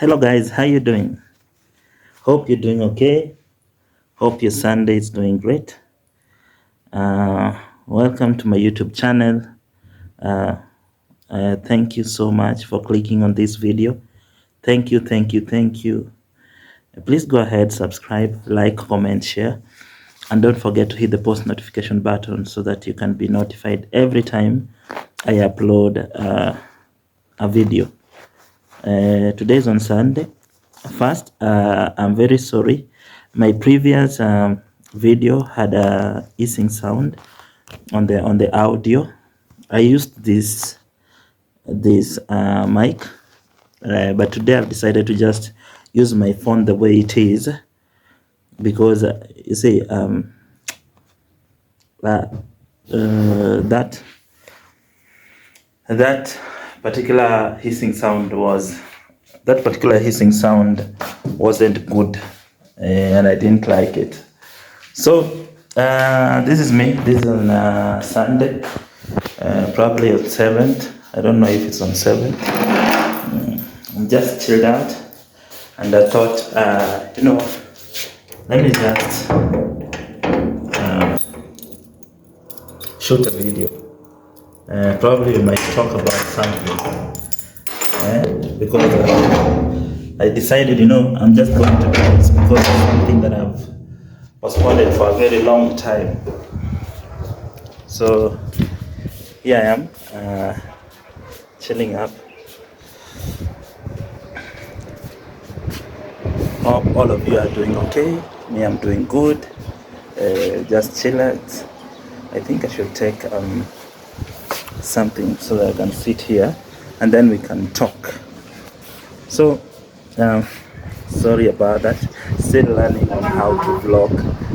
Hello guys, how you doing? Hope you're doing okay. Hope your Sunday is doing great. Welcome to my YouTube channel. Uh, Thank you so much for clicking on this video. Thank you, thank you, thank you. Please go ahead, subscribe, like, comment, share, and don't forget to hit the post notification button so that you can be notified every time I upload a video. Today is on Sunday. First, I'm very sorry. My previous video had a hissing sound on the audio. I used this mic, but today I've decided to just use my phone the way it is because you see that particular hissing sound wasn't good, and I didn't like it. So this is me. This is on Sunday, probably on 7th. I don't know if it's on 7th. I'm just chilled out, and I thought, let me just shoot a video. Probably we might talk about something, because I decided, I'm just going to do this because it's something that I've postponed for a very long time. So here I am, chilling up. Hope all of you are doing okay. Me, I'm doing good. Just chill out. I think I should take something so that I can sit here and then we can talk. So sorry about that. Still learning on how to vlog,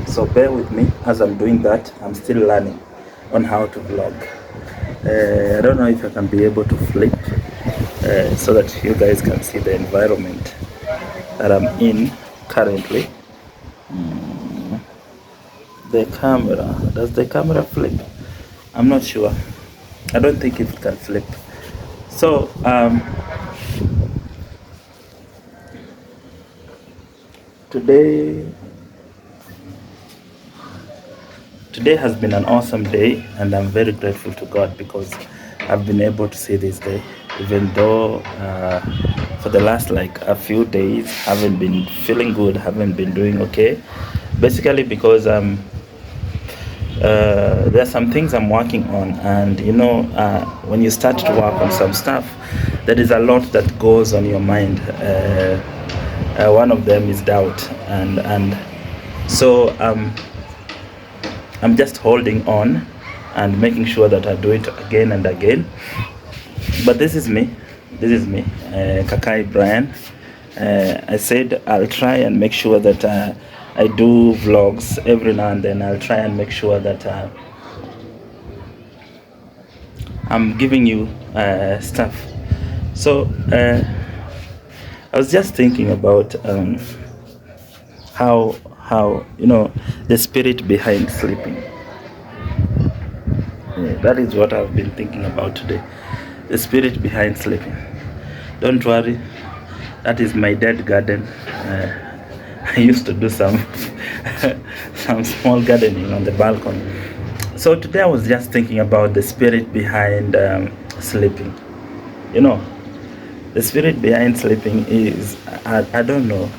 so bear with me as I'm doing that. I'm still learning on how to vlog. I don't know if I can be able to flip so that you guys can see the environment that I'm in currently. The camera, does the camera flip? I'm not sure. I don't think it can flip. So today has been an awesome day, and I'm very grateful to God because I've been able to see this day, even though for the last like a few days haven't been feeling good, haven't been doing okay, basically because there are some things I'm working on, and when you start to work on some stuff, there is a lot that goes on your mind. One of them is doubt, and so I'm just holding on and making sure that I do it again and again. But this is me, Kakai Brian. I said I'll try and make sure that I do vlogs every now and then. I'll try and make sure that I'm giving you stuff. So I was just thinking about how the spirit behind sleeping. That is what I've been thinking about today. The spirit behind sleeping. Don't worry, that is my dead garden. I used to do some small gardening on the balcony. So today I was just thinking about the spirit behind sleeping. The spirit behind sleeping is I don't know.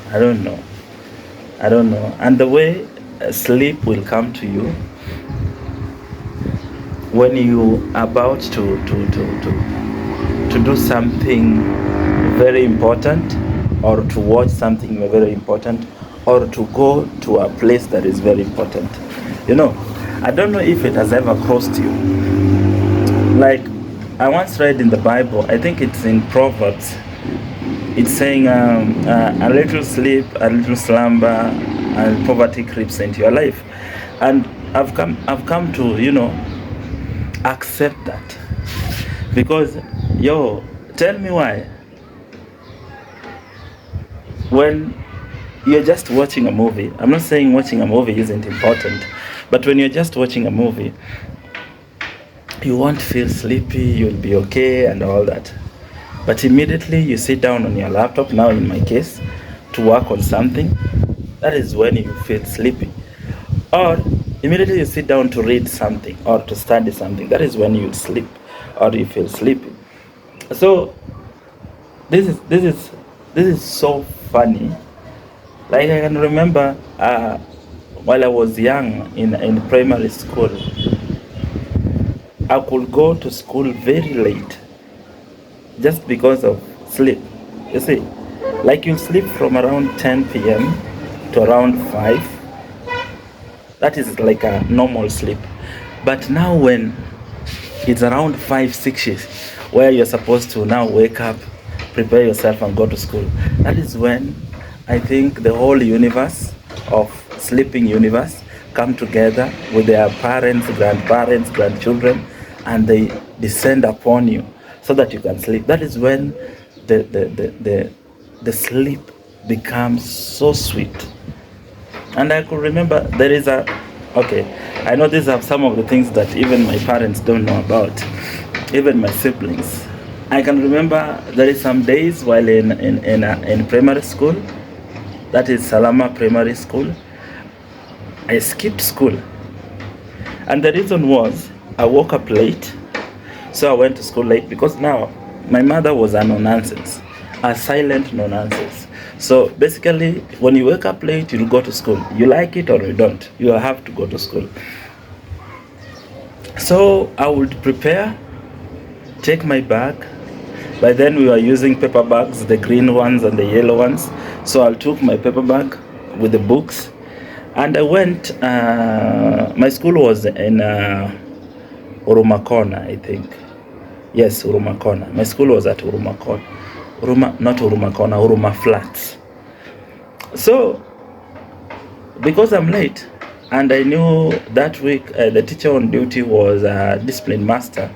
And the way sleep will come to you when you are about to do something very important, or to watch something very important, or to go to a place that is very important. I don't know if it has ever crossed you. Like, I once read in the Bible, I think it's in Proverbs, it's saying a little sleep, a little slumber, and poverty creeps into your life. And I've come to accept that, because tell me why, when you're just watching a movie, I'm not saying watching a movie isn't important, but when you're just watching a movie, you won't feel sleepy, you'll be okay and all that. But immediately you sit down on your laptop, now in my case, to work on something, that is when you feel sleepy. Or immediately you sit down to read something or to study something, that is when you sleep or you feel sleepy. So this is so funny. Like I can remember while I was young in primary school, I could go to school very late just because of sleep. You see, like you sleep from around 10 p.m. to around 5. That is like a normal sleep. But now when it's around 5, 6 years, where you're supposed to now wake up, prepare yourself and go to school, that is when I think the whole universe of sleeping universe come together with their parents, grandparents, grandchildren, and they descend upon you so that you can sleep. That is when the sleep becomes so sweet. And I could remember there is okay, I know these are some of the things that even my parents don't know about, even my siblings. I can remember there is some days while in primary school, that is Salama Primary School, I skipped school. And the reason was I woke up late, so I went to school late because now my mother was a no-nonsense, a silent no-nonsense. So basically, when you wake up late, you'll go to school. You like it or you don't, you have to go to school. So I would prepare, take my bag. By then we were using paper bags, the green ones and the yellow ones. So I took my paper bag with the books, and I went. My school was in Huruma Corner, I think. Yes, Huruma Corner. My school was at Huruma Corner. Not Huruma Corner, Huruma Flats. So, because I'm late, and I knew that week the teacher on duty was a discipline master.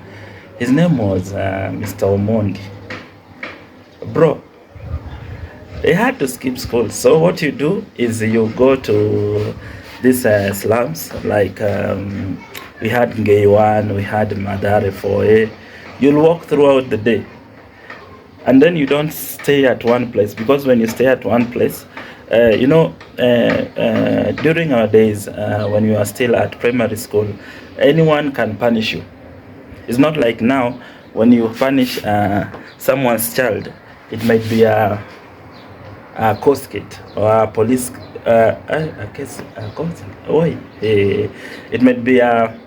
His name was Mr. Omondi. Bro, they had to skip school. So what you do is you go to these slums, like we had Ngeiwan, we had Madare 4A. You'll walk throughout the day. And then you don't stay at one place, because when you stay at one place, during our days when we were still at primary school, anyone can punish you. It's not like now when you punish someone's child, it might be a court case or a police case. It might be a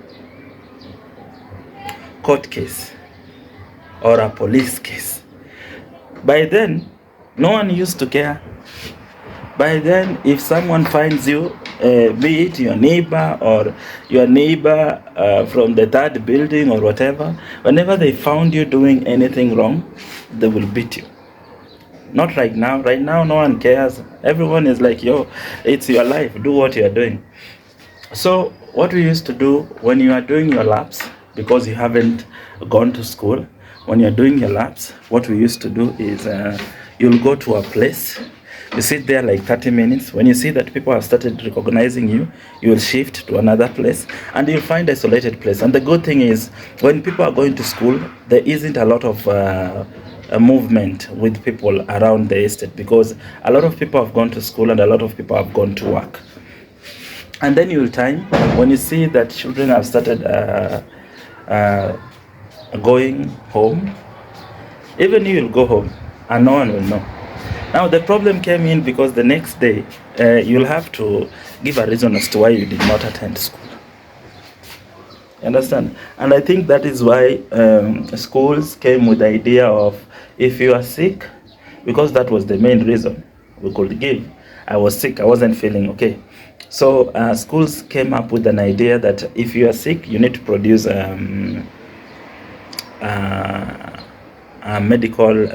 court case or a police case. By then, no one used to care. By then, if someone finds you, be it your neighbor or your neighbor from the third building or whatever, whenever they found you doing anything wrong, they will beat you. Not right now. Right now, no one cares. Everyone is like, yo, it's your life. Do what you are doing. So what we used to do when you are doing your laps, because you haven't gone to school, when you're doing your laps, what we used to do is you'll go to a place, you sit there like 30 minutes. When you see that people have started recognizing you, you will shift to another place and you'll find an isolated place. And the good thing is, when people are going to school, there isn't a lot of a movement with people around the estate, because a lot of people have gone to school and a lot of people have gone to work. And then you'll time, when you see that children have started going home, even you will go home and no one will know. Now the problem came in because the next day you'll have to give a reason as to why you did not attend school. You understand? And I think that is why schools came with the idea of, if you are sick, because that was the main reason we could give. I was sick, I wasn't feeling okay. So schools came up with an idea that if you are sick, you need to produce a medical,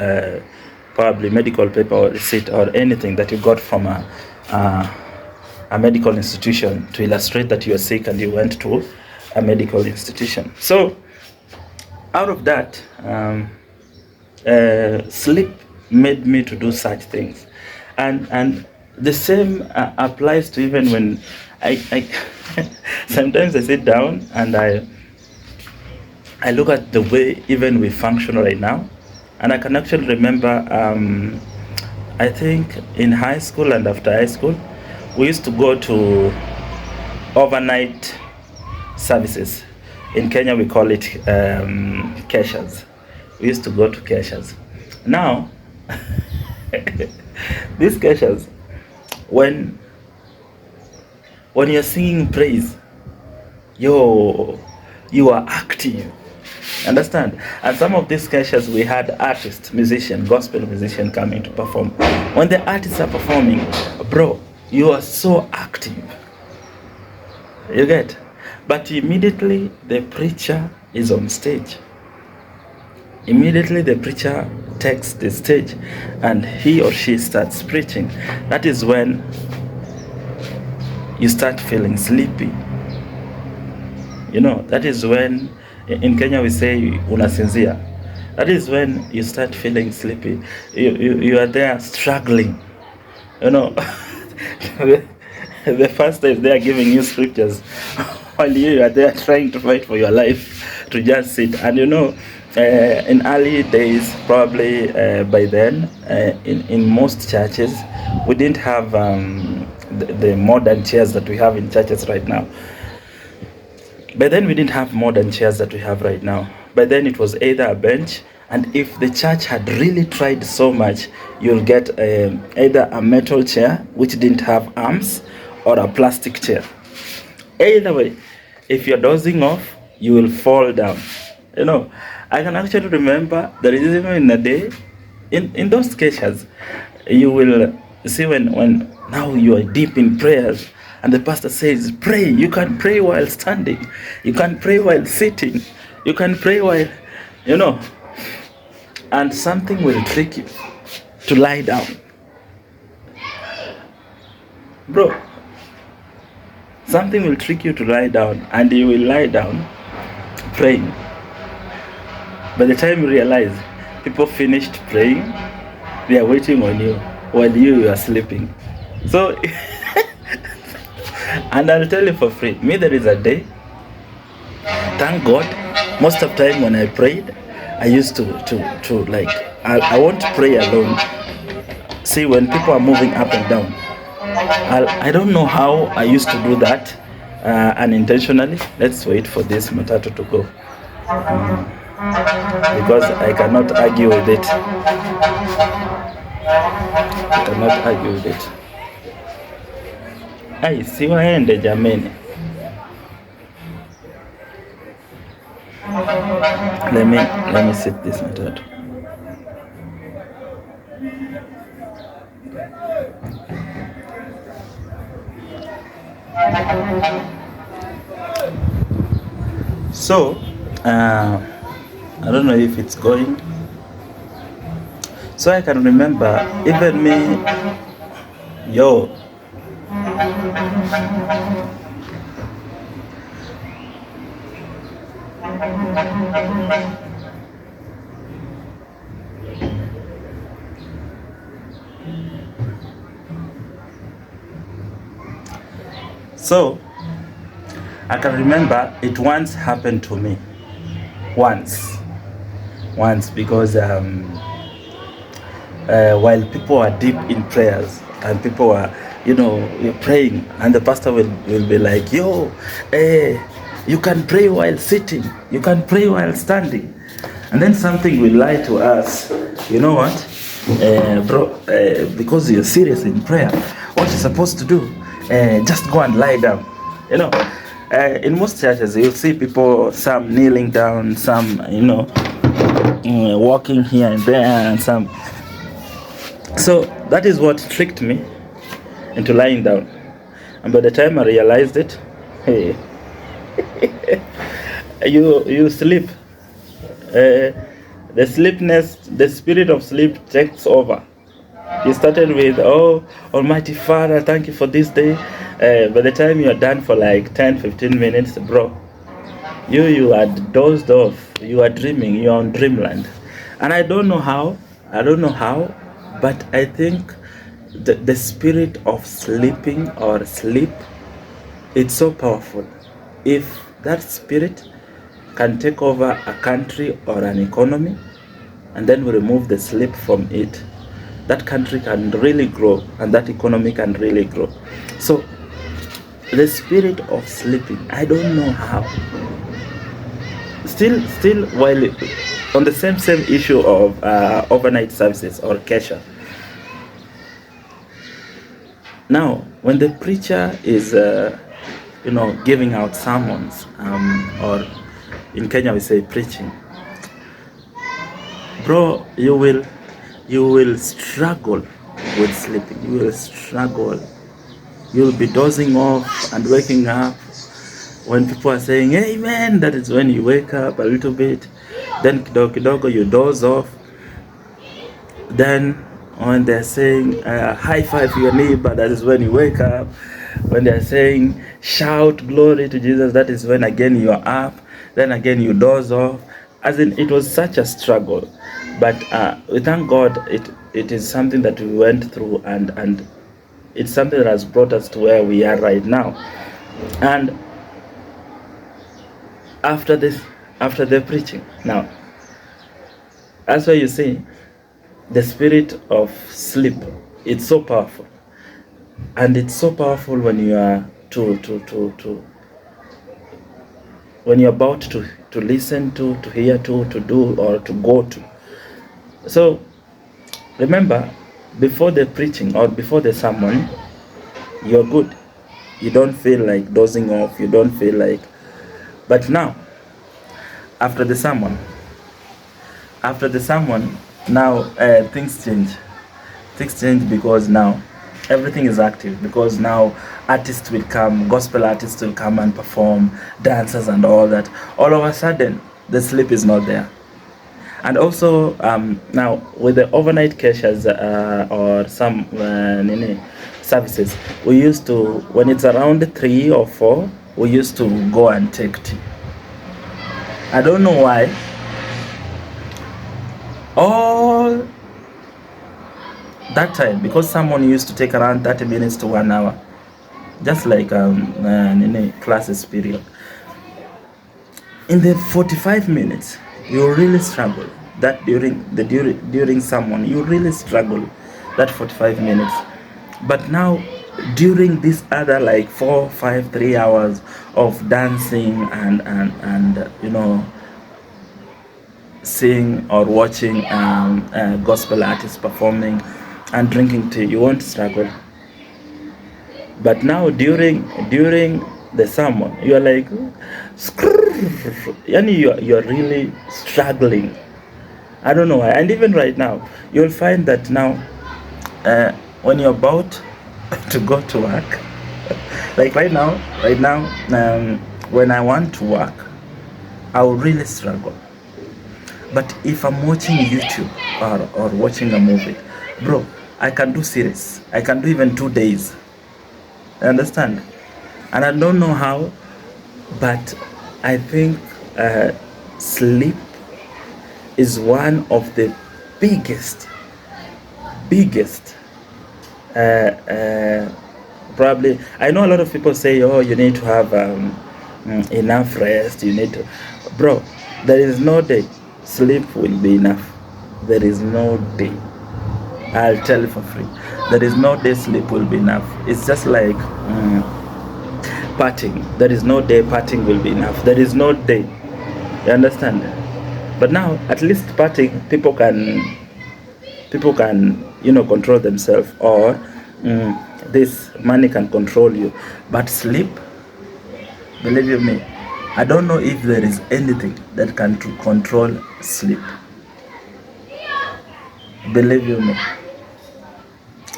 probably medical paper or receipt or anything that you got from a medical institution to illustrate that you are sick and you went to a medical institution. So out of that, sleep made me to do such things, and the same applies to even when I sometimes I sit down and I look at the way even we function right now. And I can actually remember, I think in high school and after high school, we used to go to overnight services. In Kenya, we call it keshas. We used to go to keshas. Now, these keshas, when you're singing praise, you are active. Understand? And some of these keshas, we had artists, musician, gospel musician coming to perform. When the artists are performing, bro, you are so active. You get? But immediately the preacher is on stage. Immediately the preacher takes the stage and he or she starts preaching. That is when you start feeling sleepy. You know, that is when in Kenya we say unasinzia. That is when you start feeling sleepy. You are there struggling. You know, the first time they are giving you scriptures while you are there trying to fight for your life to just sit. And you know, in early days, probably by then, in most churches, we didn't have the modern chairs that we have in churches right now. By then, we didn't have modern chairs that we have right now. By then, it was either a bench, and if the church had really tried so much, you'll get either a metal chair, which didn't have arms, or a plastic chair. Either way, if you're dozing off, you will fall down. You know, I can actually remember there is even in a day, in those cases, you will see when now you are deep in prayers, and the pastor says, pray. You can pray while standing. You can pray while sitting. You can pray while, you know, and something will trick you to lie down. Bro, something will trick you to lie down, and you will lie down praying. By the time you realize people finished praying, they are waiting on you while you are sleeping. So, and I'll tell you for free, me there is a day, thank God, most of the time when I prayed, I used to like, I won't pray alone. See, when people are moving up and down, I don't know how I used to do that unintentionally. Let's wait for this matatu to go. Because I cannot argue with it. I cannot argue with it. Ai, si waende jameni. Let me set this matatu. So, I don't know if it's going. So I can remember even me, yo. So I can remember it once happened to me. Once because while people are deep in prayers and people are, you know, praying, and the pastor will be like, yo, you can pray while sitting, you can pray while standing, and then something will lie to us, you know what, bro, because you're serious in prayer, what you're supposed to do, just go and lie down, you know. In most churches, you'll see people, some kneeling down, some, you know, walking here and there, and some. So that is what tricked me into lying down. And by the time I realized it, hey, you sleep. The sleepness, the spirit of sleep takes over. You started with, oh, Almighty Father, thank you for this day. By the time you are done for like 10-15 minutes, bro, you had dozed off, you are dreaming, you are on dreamland. And I don't know how, but I think the spirit of sleeping or sleep, it's so powerful. If that spirit can take over a country or an economy, and then we remove the sleep from it, that country can really grow and that economy can really grow. So the spirit of sleeping, I don't know how. Still, while on the same issue of overnight services or kesha. Now, when the preacher is, giving out sermons, or in Kenya we say preaching, bro, you will struggle with sleeping. You will struggle. You'll be dozing off and waking up. When people are saying amen, that is when you wake up a little bit. Then kidogo you doze off. Then when they're saying high five your neighbor, that is when you wake up. When they're saying shout glory to Jesus, that is when again you're up. Then again you doze off. As in, it was such a struggle. But we thank God it is something that we went through, and it's something that has brought us to where we are right now. And after the preaching, now, that's why you see the spirit of sleep, it's so powerful. And it's so powerful when you are when you're about to listen to hear to do, or to go to. So remember, before the preaching or before the sermon, you're good. You don't feel like dozing off. You don't feel like. But now, after the sermon, now things change. Things change because now everything is active. Because now artists will come, gospel artists will come and perform, dancers and all that. All of a sudden, the sleep is not there. And also, now with the overnight keshas or some services, we used to, when it's around 3 or 4, we used to go and take tea. I don't know why. All that time, because someone used to take around 30 minutes to 1 hour, just like classes period. In the 45 minutes, you really struggle. That during someone, you really struggle that 45 minutes. But now, during this other like 4, 5, 3 hours of dancing and seeing or watching gospel artists performing and drinking tea, you won't struggle. But now during the sermon, you are like, you're really struggling. I don't know why. And even right now, you'll find that now, when you're about to go to work, like right now, when I want to work, I will really struggle. But if I'm watching YouTube or watching a movie, bro, I can do series. I can do even 2 days. I understand? And I don't know how, but I think sleep is one of the biggest probably. I know a lot of people say, oh, you need to have enough rest, you need to, bro, there is no day sleep will be enough. There is no day, I'll tell you for free, there is no day sleep will be enough. It's just like partying. There is no day partying will be enough. There is no day, you understand? But now, at least partying, people can control themselves, or this money can control you. But sleep, believe you me, I don't know if there is anything that can control sleep. Believe you me.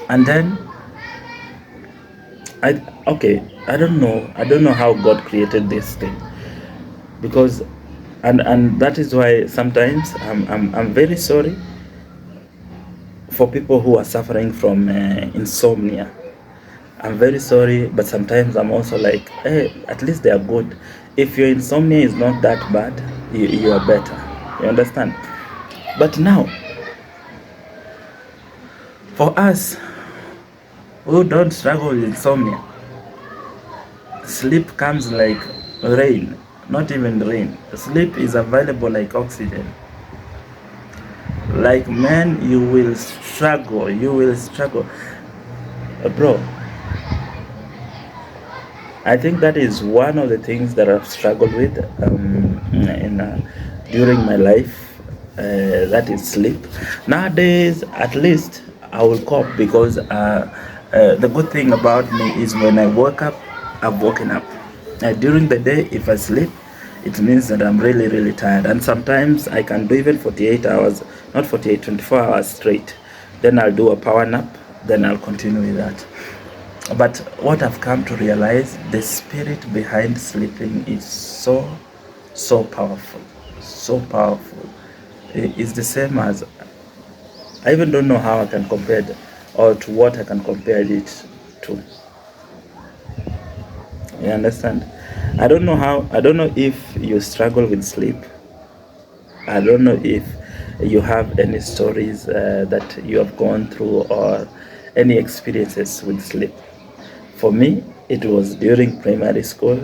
And then I don't know how God created this thing, because and that is why sometimes I'm very sorry for people who are suffering from insomnia. I'm very sorry, but sometimes I'm also like, hey, at least they are good. If your insomnia is not that bad, you are better. You understand? But now, for us who don't struggle with insomnia, sleep comes like rain. Not even rain. Sleep is available like oxygen. Like, man, you will struggle. Bro, I think that is one of the things that I've struggled with during my life. That is sleep. Nowadays, at least I will cope because the good thing about me is when I wake up, I've woken up. During the day, if I sleep, it means that I'm really, really tired. And sometimes I can do even 48 hours, not 48, 24 hours straight. Then I'll do a power nap, then I'll continue with that. But what I've come to realize, the spirit behind sleeping is so powerful, so powerful. It's the same as, I even don't know how I can compare it, or to what I can compare it to. You understand? I don't know if you struggle with sleep. I don't know if you have any stories that you have gone through, or any experiences with sleep. For me, it was during primary school.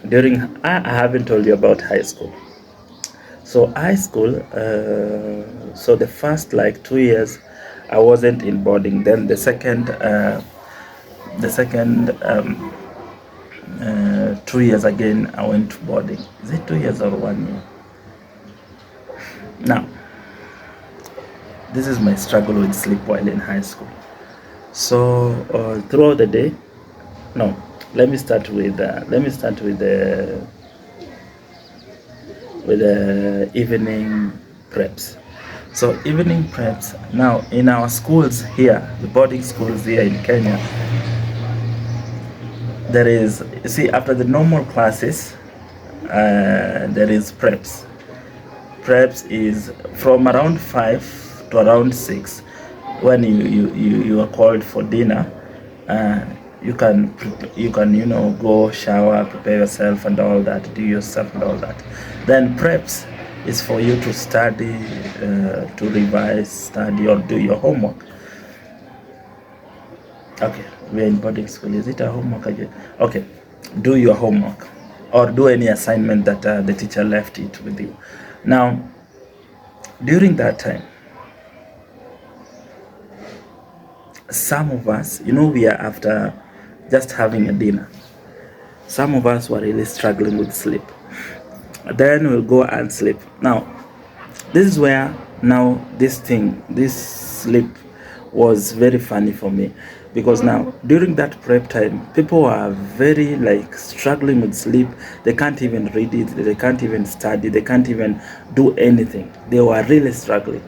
I haven't told you about high school. So high school, so the first like 2 years, I wasn't in boarding. Then the second 2 years again, I went to boarding. Is it 2 years or 1 year? Now, this is my struggle with sleep while in high school. So throughout the day, no, let me start with the evening preps. So evening preps, now in our schools here, the boarding schools here in Kenya, there is, you see, after the normal classes, there is preps. Preps is from around 5 to around 6, when you are called for dinner. You can go shower, prepare yourself and all that, do your stuff and all that. Then preps is for you to study, to revise, study, or do your homework. Okay, we are in boarding school. Is it a homework again? Okay, do your homework or do any assignment that the teacher left it with you. Now, during that time, some of us, we are after just having a dinner. Some of us were really struggling with sleep. Then we'll go and sleep. Now, this is where now this sleep was very funny for me, because now during that prep time, people are very struggling with sleep. They can't even read it, they can't even study, they can't even do anything. They were really struggling.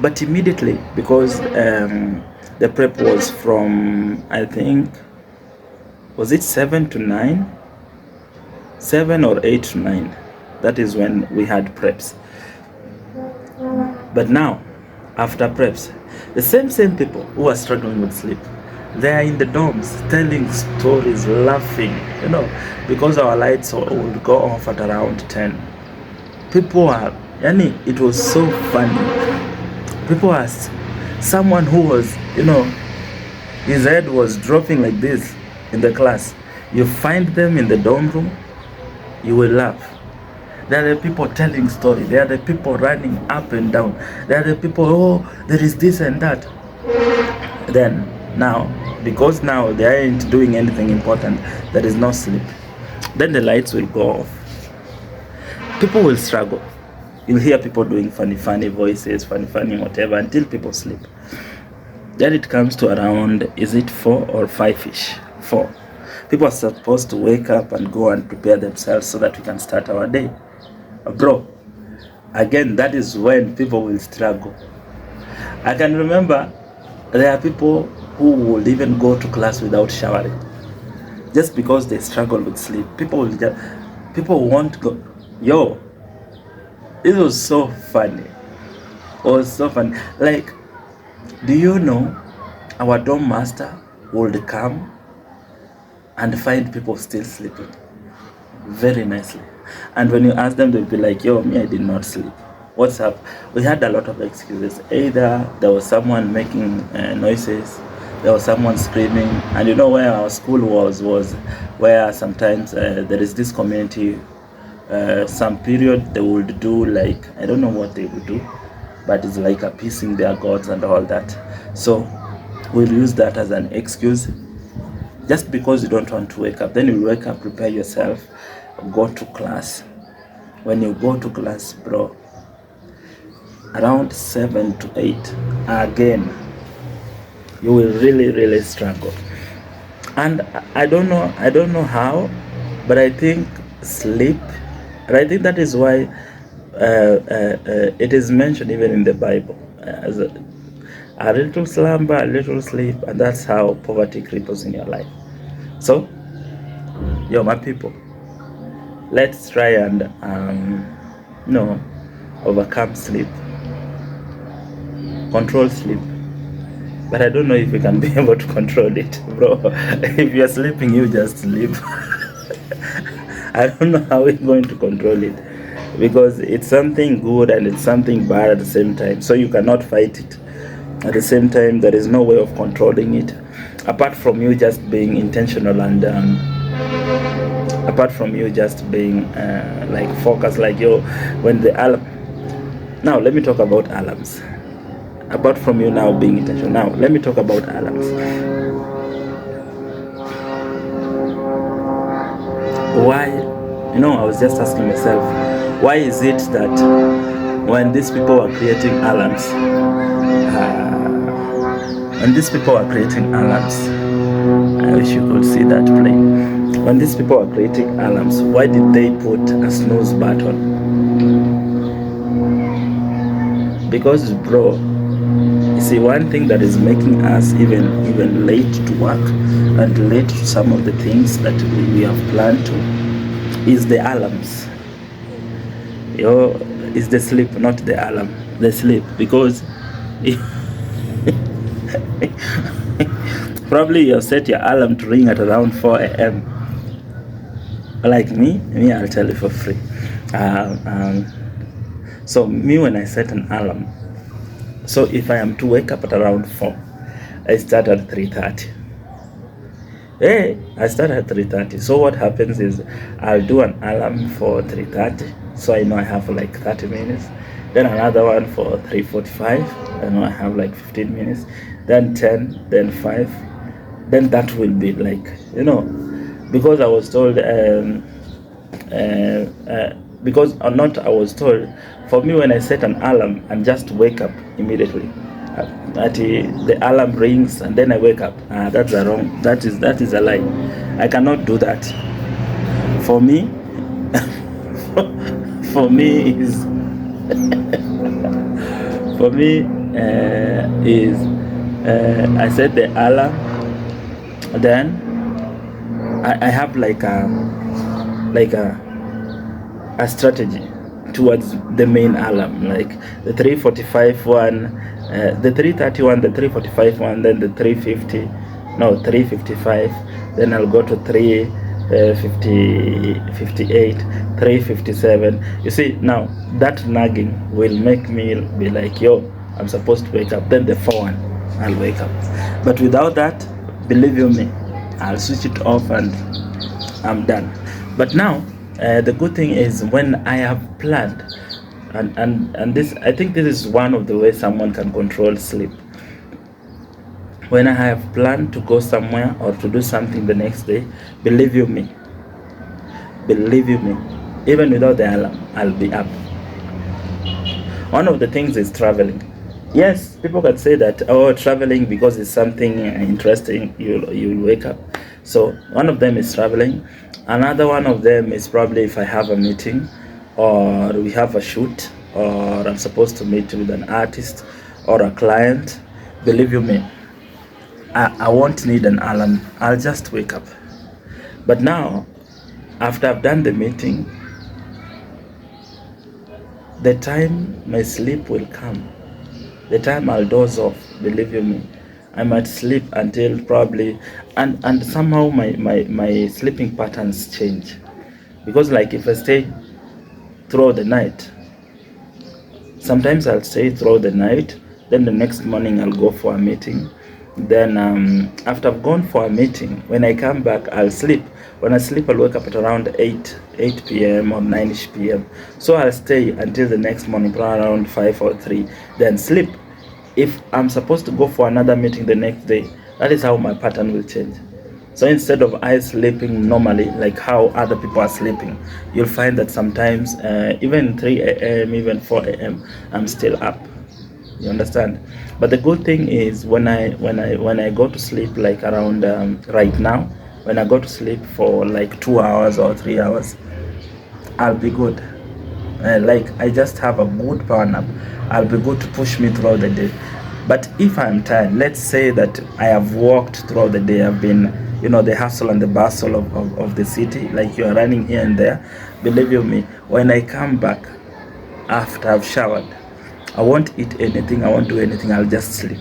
But immediately, because the prep was from, I think, was it 7 to 9? 7 or 8 to 9. That is when we had preps. But now, after preps, the same people who are struggling with sleep, they are in the dorms telling stories, laughing, because our lights would go off at around 10. People are, it was so funny. People asked, someone who was, his head was dropping like this in the class, you find them in the dorm room, you will laugh. There are the people telling stories. There are the people running up and down. There are the people, oh, there is this and that. Then, now, because now they aren't doing anything important, there is no sleep. Then the lights will go off. People will struggle. You'll hear people doing funny voices, funny whatever, until people sleep. Then it comes to around, is it 4 or 5-ish? 4. People are supposed to wake up and go and prepare themselves so that we can start our day. Bro, again, that is when people will struggle. I can remember there are people who will even go to class without showering, just because they struggle with sleep. People won't go. Yo, it was so funny. It was so funny. Do you know our dorm master would come and find people still sleeping very nicely? And when you ask them, they'll be like, yo, me, I did not sleep. What's up? We had a lot of excuses. Either there was someone making noises, there was someone screaming. And where our school was where sometimes there is this community, some period they would do I don't know what they would do. but it's like appeasing their gods and all that. So we'll use that as an excuse. Just because you don't want to wake up, then you wake up, prepare yourself, go to class. When you go to class, bro, around 7 to 8, again, you will really struggle. And I don't know how, but I think sleep, and I think that is why it is mentioned even in the Bible as a little slumber, a little sleep, and that's how poverty cripples in your life. So, my people, let's try and overcome sleep, control sleep. But I don't know if you can be able to control it, bro. If you're sleeping, you just sleep. I don't know how we're going to control it, because it's something good and it's something bad at the same time. So you cannot fight it. At the same time, there is no way of controlling it, apart from you just being intentional and apart from you just being like focused, like when the alarm. Now let me talk about alarms. Apart from you now being intentional, now let me talk about alarms. Why? I was just asking myself, why is it that when these people are creating alarms, I wish you could see that play. When these people are creating alarms, why did they put a snooze button? Because, bro, you see, one thing that is making us even late to work and late to some of the things that we have planned to is the alarms. It's the sleep, not the alarm. The sleep, because probably you set your alarm to ring at around 4 a.m. Like me, I'll tell you for free. So me, when I set an alarm, so if I am to wake up at around 4, I start at 3:30. I start at 3:30. So what happens is I'll do an alarm for 3:30. So I know I have like 30 minutes. Then another one for 3:45. I know I have like 15 minutes. Then 10, then 5. Then that will be like, because I was told, I was told, for me, when I set an alarm and just wake up immediately, that the alarm rings and then I wake up. That's wrong. That is a lie. I cannot do that. For me, is I set the alarm, then I have like a strategy towards the main alarm, like the 3:45 one, the 3:30 one, the 3:45 one, then the 3:55. Then I'll go to 3:58, 3:57. You see, now that nagging will make me be like, I'm supposed to wake up. Then the 4 one, I'll wake up. But without that, believe you me, I'll switch it off and I'm done. But now, the good thing is when I have planned, and this, I think this is one of the ways someone can control sleep. When I have planned to go somewhere or to do something the next day, believe you me, even without the alarm, I'll be up. One of the things is traveling. Yes, people can say that, traveling because it's something interesting, you'll wake up. So one of them is traveling. Another one of them is probably if I have a meeting or we have a shoot or I'm supposed to meet with an artist or a client. Believe you me, I won't need an alarm. I'll just wake up. But now, after I've done the meeting, the time my sleep will come, the time I'll doze off, believe you me, I might sleep until probably, and somehow my sleeping patterns change. Because like if I stay throughout the night, sometimes I'll stay throughout the night, then the next morning I'll go for a meeting, Then after I've gone for a meeting, when I come back, I'll sleep. When I sleep, I'll wake up at around 8 p.m. or 9ish p.m. So I'll stay until the next morning, probably around 5 or 3, then sleep. If I'm supposed to go for another meeting the next day, that is how my pattern will change. So instead of I sleeping normally, like how other people are sleeping, you'll find that sometimes even 3 a.m., even 4 a.m., I'm still up. You understand? But the good thing is when I go to sleep, like around right now, when I go to sleep for like 2 hours or 3 hours, I'll be good. Like I just have a good power nap, I'll be good to push me throughout the day. But if I'm tired, let's say that I have walked throughout the day, I've been, the hustle and the bustle of the city, like you are running here and there. Believe you me, when I come back after I've showered, I won't eat anything, I won't do anything, I'll just sleep.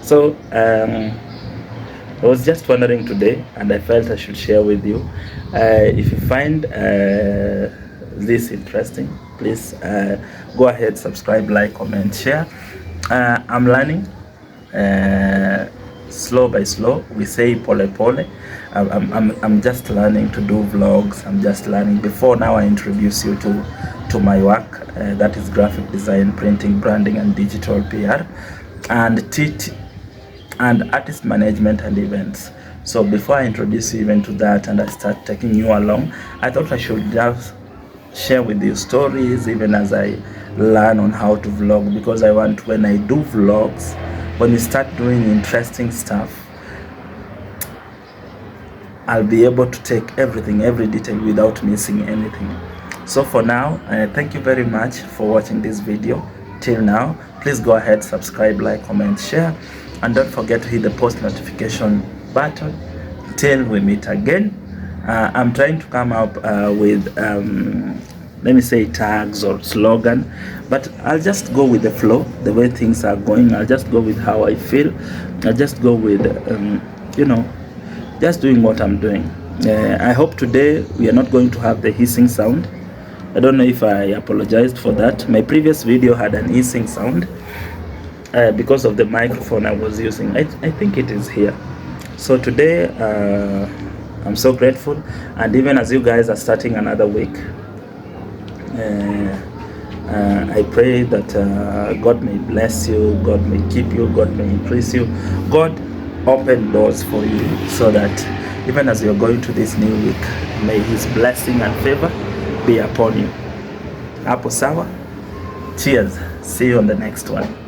So I was just wondering today, and I felt I should share with you. If you find this interesting, please go ahead, subscribe, like, comment, share. I'm learning slow by slow. We say pole pole. I'm just learning to do vlogs. I'm just learning. Before now, I introduce you to my work. That is graphic design, printing, branding, and digital PR, and teach and artist management and events. So before I introduce you even to that and I start taking you along, I thought I should just share with you stories even as I learn on how to vlog, because I want, when I do vlogs, when we start doing interesting stuff, I'll be able to take everything, every detail without missing anything. So for now, thank you very much for watching this video till now. Please go ahead, subscribe, like, comment, share, and don't forget to hit the post notification button. Till we meet again, I'm trying to come up with let me say tags or slogan, but I'll just go with the flow, the way things are going. I'll just go with how I feel. I'll just go with just doing what I'm doing. I hope today we are not going to have the hissing sound. I don't know if I apologized for that. My previous video had an hissing sound because of the microphone I was using. I think it is here. So today I'm so grateful, and even as you guys are starting another week, I pray that God may bless you, God may keep you, God may increase you, God open doors for you, so that even as you're going to this new week, may His blessing and favor be upon you. Hapo sawa? Cheers. See you on the next one.